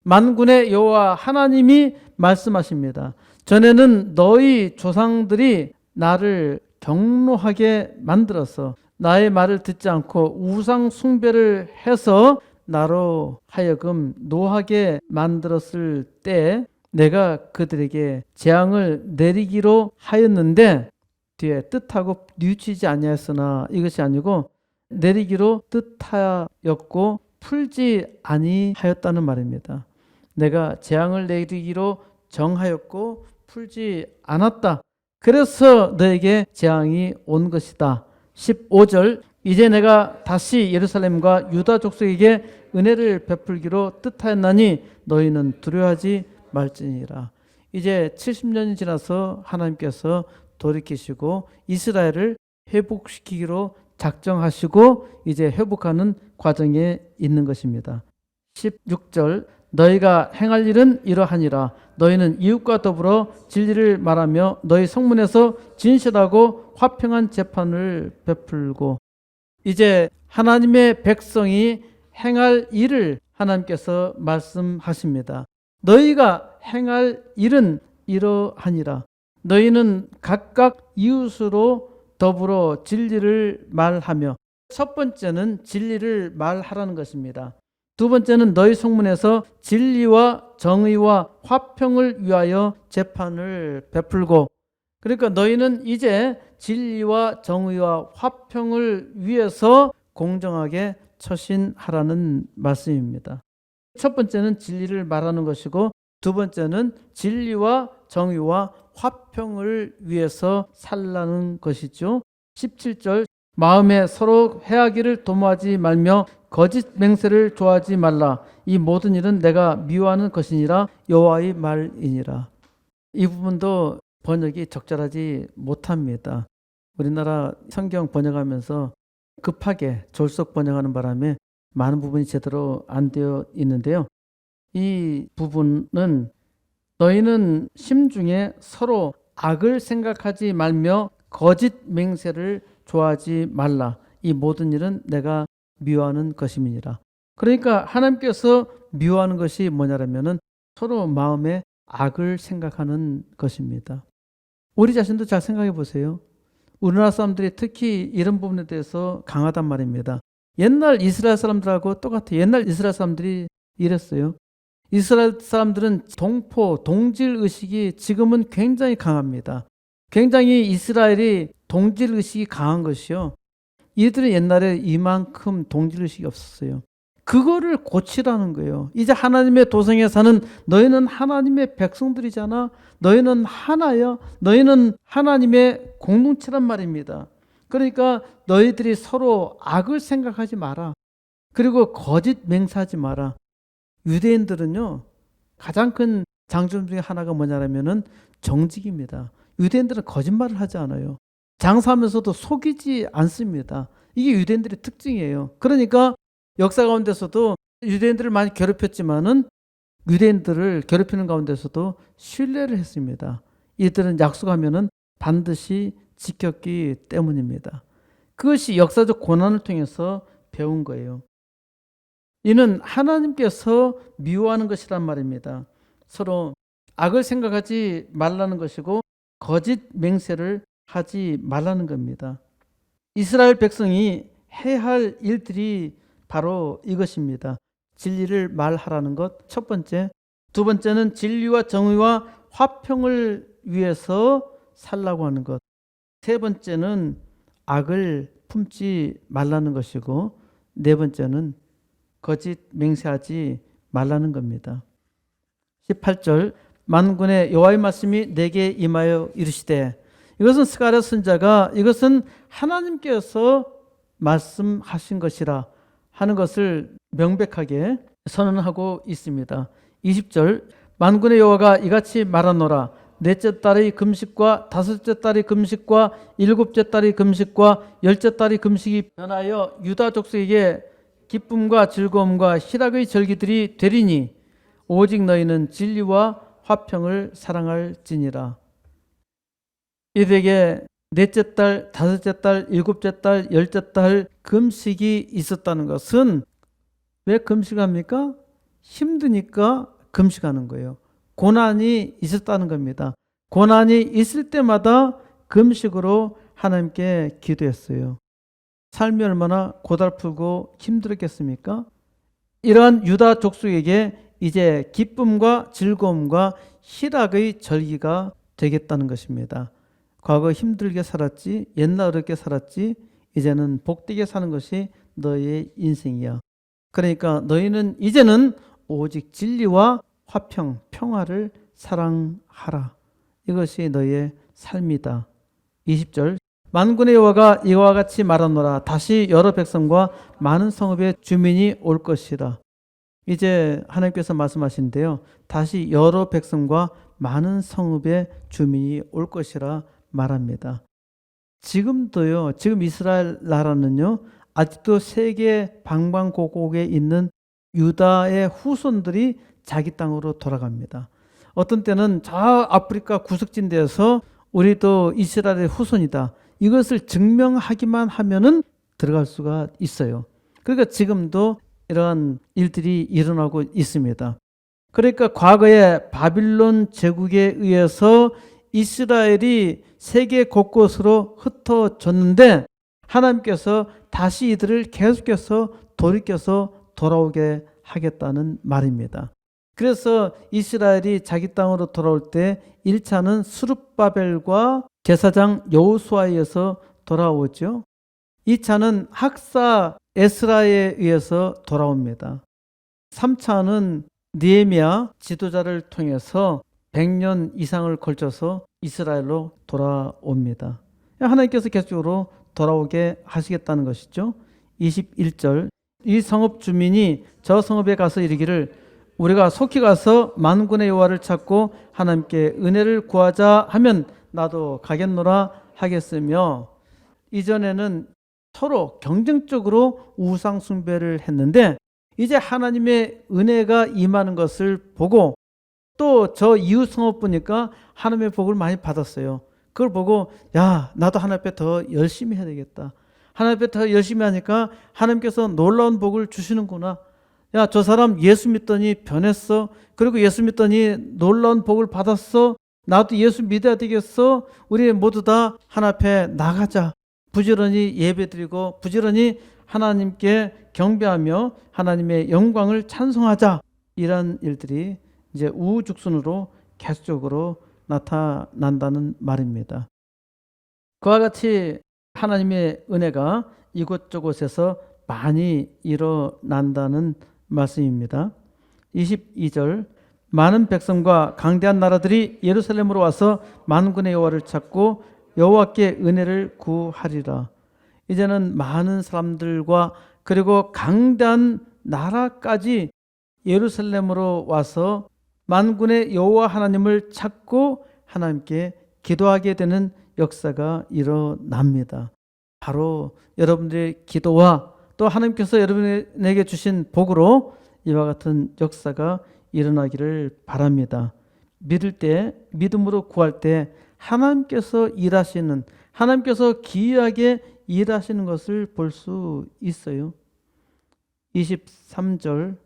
만군의 여호와 하나님이 말씀하십니다. 전에는 너희 조상들이 나를 경노하게 만들어서 나의 말을 듣지 않고 우상 숭배를 해서 나로 하여금 노하게 만들었을 때 내가 그들에게 재앙을 내리기로 하였는데, 뒤에 뜻하고 뉘우치지 아니하였으나 이것이 아니고 내리기로 뜻하였고 풀지 아니하였다는 말입니다. 내가 재앙을 내리기로 정하였고 풀지 않았다. 그래서 너에게 재앙이 온 것이다. 15절 이제 내가 다시 예루살렘과 유다 족속에게 은혜를 베풀기로 뜻하였나니 너희는 두려워하지 말지니라. 이제 70년이 지나서 하나님께서 돌이키시고 이스라엘을 회복시키기로 작정하시고 이제 회복하는 과정에 있는 것입니다. 16절 너희가 행할 일은 이러하니라. 너희는 이웃과 더불어 진리를 말하며 너희 성문에서 진실하고 화평한 재판을 베풀고, 이제 하나님의 백성이 행할 일을 하나님께서 말씀하십니다. 너희가 행할 일은 이러하니라. 너희는 각각 이웃으로 더불어 진리를 말하며, 첫 번째는 진리를 말하라는 것입니다. 두 번째는 너희 성문에서 진리와 정의와 화평을 위하여 재판을 베풀고, 그러니까 너희는 이제 진리와 정의와 화평을 위해서 공정하게 처신하라는 말씀입니다. 첫 번째는 진리를 말하는 것이고 두 번째는 진리와 정의와 화평을 위해서 살라는 것이죠. 17절 마음에 서로 해하기를 도모하지 말며 거짓 맹세를 좋아하지 말라. 이 모든 일은 내가 미워하는 것이니라. 여호와의 말이니라. 이 부분도 번역이 적절하지 못합니다. 우리나라 성경 번역하면서 급하게 졸속 번역하는 바람에 많은 부분이 제대로 안 되어 있는데요. 이 부분은 너희는 심중에 서로 악을 생각하지 말며 거짓 맹세를 좋아하지 말라. 이 모든 일은 내가 미워하는 것임이니라. 그러니까 하나님께서 미워하는 것이 뭐냐라면은 서로 마음에 악을 생각하는 것입니다. 우리 자신도 잘 생각해 보세요. 우리나라 사람들이 특히 이런 부분에 대해서 강하단 말입니다. 옛날 이스라엘 사람들하고 똑같아요. 옛날 이스라엘 사람들이 이랬어요. 이스라엘 사람들은 동포, 동질 의식이 지금은 굉장히 강합니다. 굉장히 이스라엘이 동질 의식이 강한 것이요. 이들은 옛날에 이만큼 동질 의식이 없었어요. 그거를 고치라는 거예요. 이제 하나님의 도성에 사는 너희는 하나님의 백성들이잖아. 너희는 하나야. 너희는 하나님의 공동체란 말입니다. 그러니까 너희들이 서로 악을 생각하지 마라. 그리고 거짓 맹세하지 마라. 유대인들은요, 가장 큰 장점 중에 하나가 뭐냐면은 정직입니다. 유대인들은 거짓말을 하지 않아요. 장사하면서도 속이지 않습니다. 이게 유대인들의 특징이에요. 그러니까 역사 가운데서도 유대인들을 많이 괴롭혔지만은 유대인들을 괴롭히는 가운데서도 신뢰를 했습니다. 이들은 약속하면은 반드시 지켰기 때문입니다. 그것이 역사적 고난을 통해서 배운 거예요. 이는 하나님께서 미워하는 것이란 말입니다. 서로 악을 생각하지 말라는 것이고 거짓 맹세를 하지 말라는 겁니다. 이스라엘 백성이 해야 할 일들이 바로 이것입니다. 진리를 말하라는 것, 첫 번째. 두 번째는 진리와 정의와 화평을 위해서 살라고 하는 것. 세 번째는 악을 품지 말라는 것이고, 네 번째는 거짓 맹세하지 말라는 겁니다. 18절, 만군의 여호와의 말씀이 내게 임하여 이르시되, 이것은 스가랴 선지자가 이것은 하나님께서 말씀하신 것이라 하는 것을 명백하게 선언하고 있습니다. 20절, 만군의 여호와가 이같이 말하노라. 넷째 달의 금식과 다섯째 달의 금식과 일곱째 달의 금식과 열째 달의 금식이 변하여 유다 족속에게 기쁨과 즐거움과 희락의 절기들이 되리니 오직 너희는 진리와 화평을 사랑할지니라. 이들에게 넷째 달, 다섯째 달, 일곱째 달, 열째 달 금식이 있었다는 것은 왜 금식합니까? 힘드니까 금식하는 거예요. 고난이 있었다는 겁니다. 고난이 있을 때마다 금식으로 하나님께 기도했어요. 삶이 얼마나 고달프고 힘들었겠습니까? 이러한 유다 족속에게 이제 기쁨과 즐거움과 희락의 절기가 되겠다는 것입니다. 과거 힘들게 살았지, 옛날 어렵게 살았지, 이제는 복되게 사는 것이 너의 인생이야. 그러니까 너희는 이제는 오직 진리와 화평, 평화를 사랑하라. 이것이 너의 삶이다. 20절, 만군의 여호와가 이와 같이 말하노라. 다시 여러 백성과 많은 성읍의 주민이 올 것이라. 이제 하나님께서 말씀하시는데요. 다시 여러 백성과 많은 성읍의 주민이 올 것이라 말합니다. 지금도요, 지금 이스라엘 나라는요, 아직도 세계 방방곡곡에 있는 유다의 후손들이 자기 땅으로 돌아갑니다. 어떤 때는 저 아프리카 구석진대에서 우리도 이스라엘의 후손이다. 이것을 증명하기만 하면은 들어갈 수가 있어요. 그러니까 지금도 이러한 일들이 일어나고 있습니다. 그러니까 과거에 바빌론 제국에 의해서 이스라엘이 세계 곳곳으로 흩어졌는데 하나님께서 다시 이들을 계속해서 돌이켜서 돌아오게 하겠다는 말입니다. 그래서 이스라엘이 자기 땅으로 돌아올 때 1차는 스룹바벨과 제사장 여호수아에 의해서 돌아오죠. 2차는 학사 에스라에 의해서 돌아옵니다. 3차는 느헤미야 지도자를 통해서 100년 이상을 걸쳐서 이스라엘로 돌아옵니다. 하나님께서 계속적으로 돌아오게 하시겠다는 것이죠. 21절, 이 성읍 주민이 저 성읍에 가서 이르기를 우리가 속히 가서 만군의 여호와를 찾고 하나님께 은혜를 구하자 하면 나도 가겠노라 하겠으며, 이전에는 서로 경쟁적으로 우상 숭배를 했는데 이제 하나님의 은혜가 임하는 것을 보고 또 저 이웃 성읍 보니까 하나님의 복을 많이 받았어요. 그걸 보고 야, 나도 하나님 앞에 더 열심히 해야 되겠다. 하나님 앞에 더 열심히 하니까 하나님께서 놀라운 복을 주시는구나. 야, 저 사람 예수 믿더니 변했어. 그리고 예수 믿더니 놀라운 복을 받았어. 나도 예수 믿어야 되겠어. 우리 모두 다 하나님 앞에 나가자. 부지런히 예배드리고 부지런히 하나님께 경배하며 하나님의 영광을 찬송하자. 이런 일들이 이제 우후죽순으로 계속적으로 나타난다는 말입니다. 그와 같이 하나님의 은혜가 이곳저곳에서 많이 일어난다는 말씀입니다. 22절, 많은 백성과 강대한 나라들이 예루살렘으로 와서 만군의 여호와를 찾고 여호와께 은혜를 구하리라. 이제는 많은 사람들과 그리고 강대한 나라까지 예루살렘으로 와서 만군의 여호와 하나님을 찾고 하나님께 기도하게 되는 역사가 일어납니다. 바로 여러분들의 기도와 또 하나님께서 여러분에게 주신 복으로 이와 같은 역사가 일어나기를 바랍니다. 믿을 때, 믿음으로 구할 때 하나님께서 일하시는, 하나님께서 기이하게 일하시는 것을 볼 수 있어요. 23절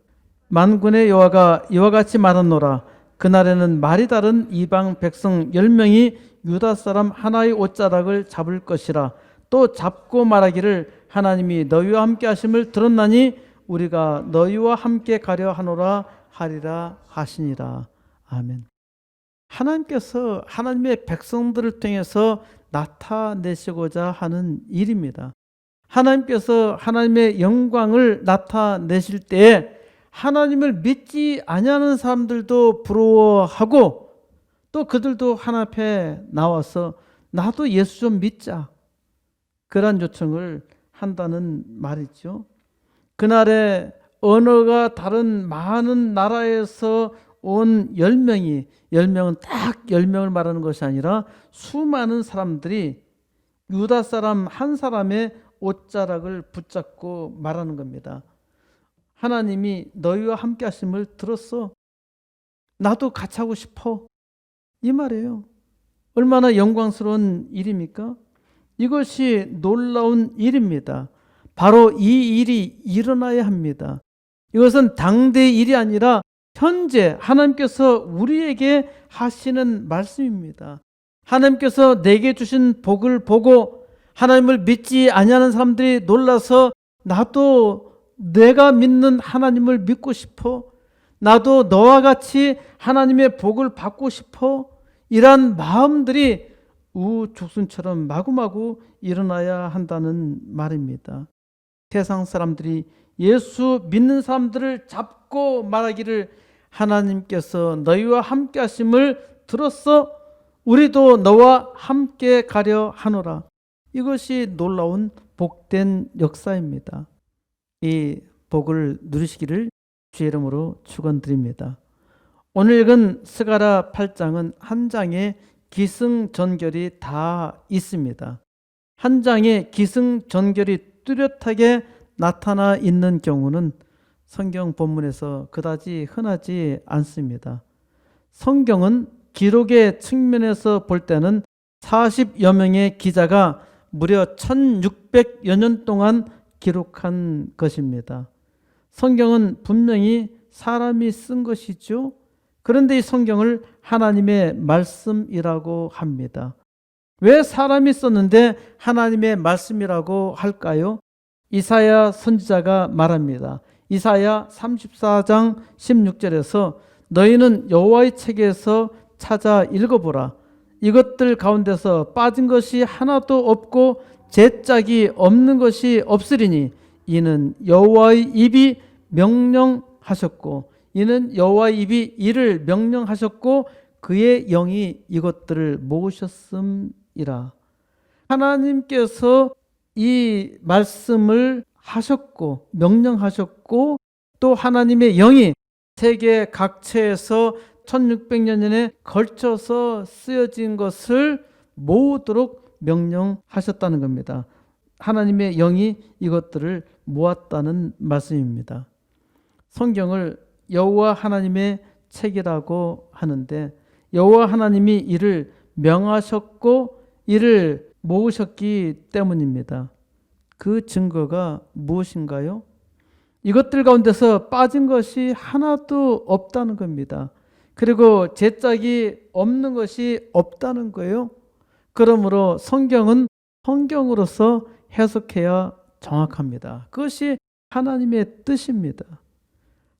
만군의 여호와가 이와 같이 말하노라. 그날에는 말이 다른 이방 백성 10명이 유다 사람 하나의 옷자락을 잡을 것이라. 또 잡고 말하기를 하나님이 너희와 함께 하심을 들었나니 우리가 너희와 함께 가려 하노라 하리라 하시니라. 아멘. 하나님께서 하나님의 백성들을 통해서 나타내시고자 하는 일입니다. 하나님께서 하나님의 영광을 나타내실 때에 하나님을 믿지 아니하는 사람들도 부러워하고 또 그들도 하나님 앞에 나와서 나도 예수 좀 믿자, 그런 요청을 한다는 말이죠. 그날에 언어가 다른 많은 나라에서 온 10명은 딱 10명을 말하는 것이 아니라 수많은 사람들이 유다 사람 한 사람의 옷자락을 붙잡고 말하는 겁니다. 하나님이 너희와 함께 하심을 들었어. 나도 같이 하고 싶어. 이 말이에요. 얼마나 영광스러운 일입니까? 이것이 놀라운 일입니다. 바로 이 일이 일어나야 합니다. 이것은 당대의 일이 아니라 현재 하나님께서 우리에게 하시는 말씀입니다. 하나님께서 내게 주신 복을 보고 하나님을 믿지 아니하는 사람들이 놀라서 나도 내가 믿는 하나님을 믿고 싶어. 나도 너와 같이 하나님의 복을 받고 싶어. 이러한 마음들이 우죽순처럼 마구마구 일어나야 한다는 말입니다. 세상 사람들이 예수 믿는 사람들을 잡고 말하기를 하나님께서 너희와 함께 하심을 들었어. 우리도 너와 함께 가려 하노라. 이것이 놀라운 복된 역사입니다. 이 복을 누리시기를 주의 이름으로 축원드립니다. 오늘 읽은 스가랴 8장은 한 장의 기승전결이 다 있습니다. 한 장의 기승전결이 뚜렷하게 나타나 있는 경우는 성경 본문에서 그다지 흔하지 않습니다. 성경은 기록의 측면에서 볼 때는 40여 명의 기자가 무려 1600여 년 동안 기록한 것입니다. 성경은 분명히 사람이 쓴 것이죠. 그런데 이 성경을 하나님의 말씀이라고 합니다. 왜 사람이 썼는데 하나님의 말씀이라고 할까요? 이사야 선지자가 말합니다. 이사야 34장 16절에서 너희는 여호와의 책에서 찾아 읽어보라. 이것들 가운데서 빠진 것이 하나도 없고 제짝이 없는 것이 없으리니 이는 여호와의 입이 명령하셨고 이는 여호와의 입이 이를 명령하셨고 그의 영이 이것들을 모으셨음이라. 하나님께서 이 말씀을 하셨고 명령하셨고 또 하나님의 영이 세계 각처에서 1600년에 걸쳐서 쓰여진 것을 모으도록 명령하셨다는 겁니다. 하나님의 영이 이것들을 모았다는 말씀입니다. 성경을 여호와 하나님의 책이라고 하는데 여호와 하나님이 이를 명하셨고 이를 모으셨기 때문입니다. 그 증거가 무엇인가요? 이것들 가운데서 빠진 것이 하나도 없다는 겁니다. 그리고 제짝이 없는 것이 없다는 거예요. 그러므로 성경은 성경으로서 해석해야 정확합니다. 그것이 하나님의 뜻입니다.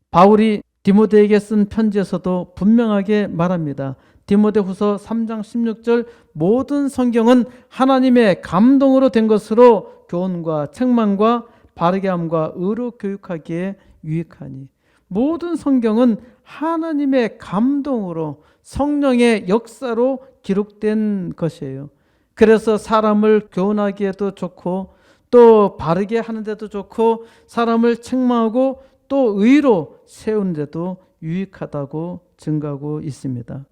바울이 디모데에게 쓴 편지에서도 분명하게 말합니다. 디모데후서 3장 16절 모든 성경은 하나님의 감동으로 된 것으로 교훈과 책망과 바르게 함과 의로 교육하기에 유익하니. 모든 성경은 하나님의 감동으로 성령의 역사로 기록된 것이에요. 그래서 사람을 교훈하기에도 좋고 또 바르게 하는데도 좋고 사람을 책망하고 또 의로 세우는데도 유익하다고 증거하고 있습니다.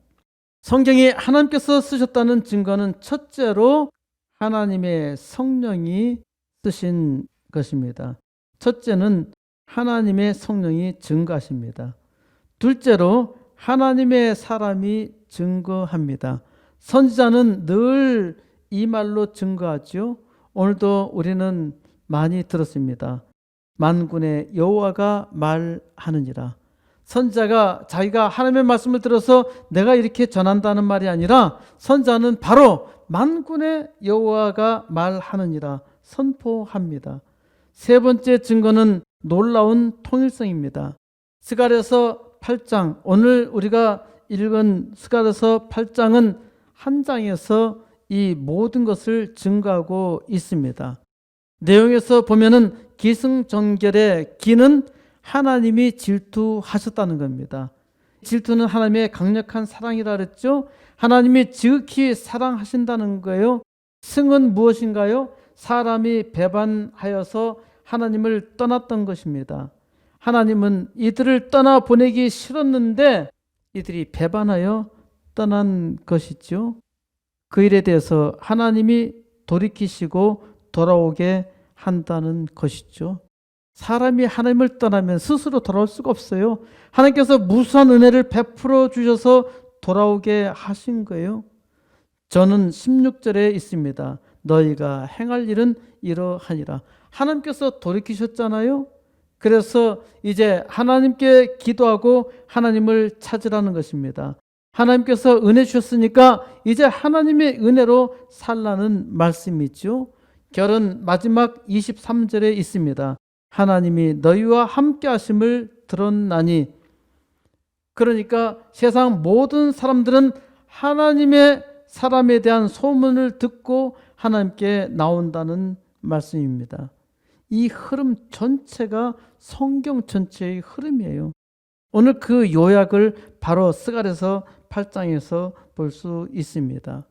성경이 하나님께서 쓰셨다는 증거는 첫째로 하나님의 성령이 쓰신 것입니다. 첫째는 하나님의 성령이 증거하십니다. 둘째로 하나님의 사람이 증거합니다. 선지자는 늘 이 말로 증거하죠. 오늘도 우리는 많이 들었습니다. 만군의 여호와가 말하느니라. 선지자가 자기가 하나님의 말씀을 들어서 내가 이렇게 전한다는 말이 아니라 선지자는 바로 만군의 여호와가 말하느니라 선포합니다. 세 번째 증거는 놀라운 통일성입니다. 스가랴서 8장, 오늘 우리가 읽은 스가랴서 8장은 한 장에서 이 모든 것을 증거하고 있습니다. 내용에서 보면은 기승전결의 기는 하나님이 질투하셨다는 겁니다. 질투는 하나님의 강력한 사랑이라 그랬죠. 하나님이 지극히 사랑하신다는 거예요. 승은 무엇인가요? 사람이 배반하여서 하나님을 떠났던 것입니다. 하나님은 이들을 떠나보내기 싫었는데 이들이 배반하여 떠난 것이죠. 그 일에 대해서 하나님이 돌이키시고 돌아오게 한다는 것이죠. 사람이 하나님을 떠나면 스스로 돌아올 수가 없어요. 하나님께서 무수한 은혜를 베풀어 주셔서 돌아오게 하신 거예요. 저는 16절에 있습니다. 너희가 행할 일은 이러하니라. 하나님께서 돌이키셨잖아요. 그래서 이제 하나님께 기도하고 하나님을 찾으라는 것입니다. 하나님께서 은혜 주셨으니까 이제 하나님의 은혜로 살라는 말씀이죠. 결은 마지막 23절에 있습니다. 하나님이 너희와 함께 하심을 들었나니. 그러니까 세상 모든 사람들은 하나님의 사람에 대한 소문을 듣고 하나님께 나온다는 말씀입니다. 이 흐름 전체가 성경 전체의 흐름이에요. 오늘 그 요약을 바로 스가랴서 8장에서 볼 수 있습니다.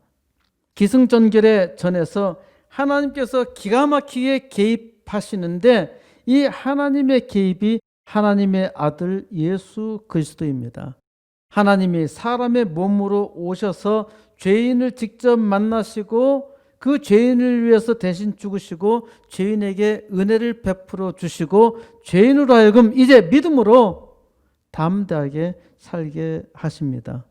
기승전결의 전에서 하나님께서 기가 막히게 개입하시는데 이 하나님의 개입이 하나님의 아들 예수 그리스도입니다. 하나님이 사람의 몸으로 오셔서 죄인을 직접 만나시고 그 죄인을 위해서 대신 죽으시고 죄인에게 은혜를 베풀어 주시고 죄인으로 하여금 이제 믿음으로 담대하게 살게 하십니다.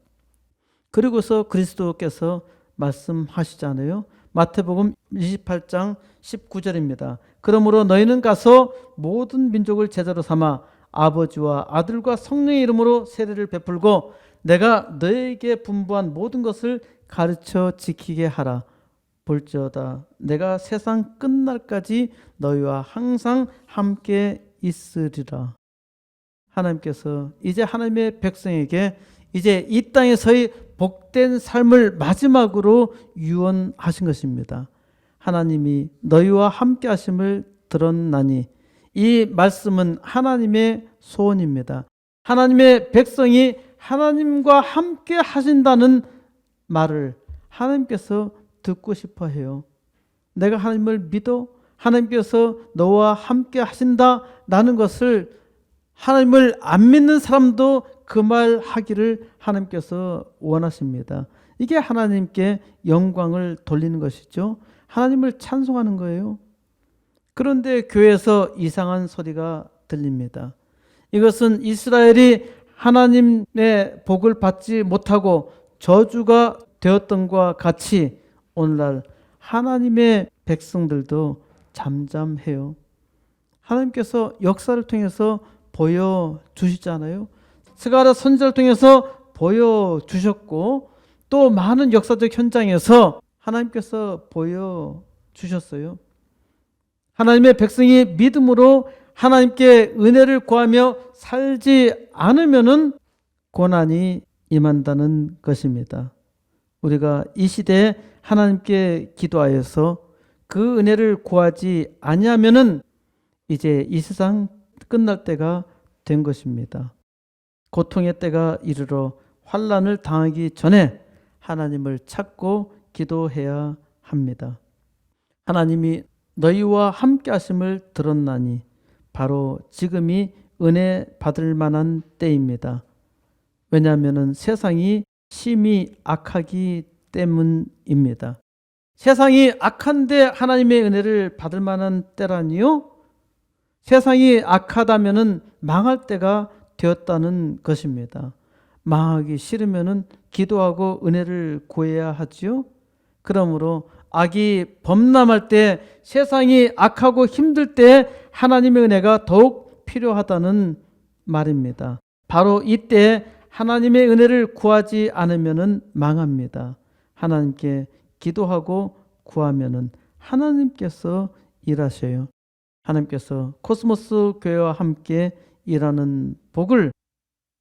그리고서 그리스도께서 말씀하시잖아요. 마태복음 28장 19절입니다. 그러므로 너희는 가서 모든 민족을 제자로 삼아 아버지와 아들과 성령의 이름으로 세례를 베풀고 내가 너희에게 분부한 모든 것을 가르쳐 지키게 하라. 볼지어다 내가 세상 끝날까지 너희와 항상 함께 있으리라. 하나님께서 이제 하나님의 백성에게 이제 이 땅에서의 복된 삶을 마지막으로 유언하신 것입니다. 하나님이 너희와 함께 하심을 들었나니. 이 말씀은 하나님의 소원입니다. 하나님의 백성이 하나님과 함께 하신다는 말을 하나님께서 듣고 싶어 해요. 내가 하나님을 믿어? 하나님께서 너와 함께 하신다라는 것을 하나님을 안 믿는 사람도 그 말 하기를 하나님께서 원하십니다. 이게 하나님께 영광을 돌리는 것이죠. 하나님을 찬송하는 거예요. 그런데 교회에서 이상한 소리가 들립니다. 이것은 이스라엘이 하나님의 복을 받지 못하고 저주가 되었던과 같이 오늘날 하나님의 백성들도 잠잠해요. 하나님께서 역사를 통해서 보여주시잖아요. 스가랴 선지자를 통해서 보여주셨고 또 많은 역사적 현장에서 하나님께서 보여주셨어요. 하나님의 백성이 믿음으로 하나님께 은혜를 구하며 살지 않으면은 고난이 임한다는 것입니다. 우리가 이 시대에 하나님께 기도하여서 그 은혜를 구하지 아니하면은 이제 이 세상 끝날 때가 된 것입니다. 고통의 때가 이르러 환난을 당하기 전에 하나님을 찾고 기도해야 합니다. 하나님이 너희와 함께 하심을 들었나니 바로 지금이 은혜 받을 만한 때입니다. 왜냐하면 세상이 심히 악하기 때문입니다. 세상이 악한데 하나님의 은혜를 받을 만한 때라니요? 세상이 악하다면은 망할 때가 되었다는 것입니다. 망하기 싫으면은 기도하고 은혜를 구해야 하지요. 그러므로 악이 범람할 때, 세상이 악하고 힘들 때 하나님의 은혜가 더욱 필요하다는 말입니다. 바로 이때 하나님의 은혜를 구하지 않으면은 망합니다. 하나님께 기도하고 구하면은 하나님께서 일하셔요. 하나님께서 코스모스 교회와 함께 일하는 복을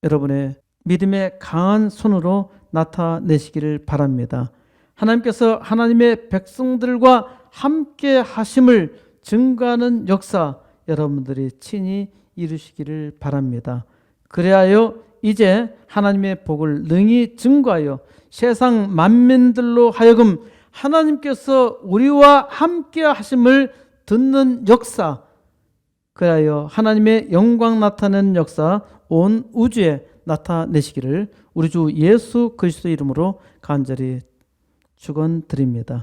여러분의 믿음의 강한 손으로 나타내시기를 바랍니다. 하나님께서 하나님의 백성들과 함께 하심을 증거하는 역사 여러분들이 친히 이루시기를 바랍니다. 그리하여 이제 하나님의 복을 능히 증거하여 세상 만민들로 하여금 하나님께서 우리와 함께 하심을 듣는 역사, 그리하여 하나님의 영광 나타내는 역사 온 우주에 나타내시기를 우리 주 예수 그리스도 이름으로 간절히 축원드립니다.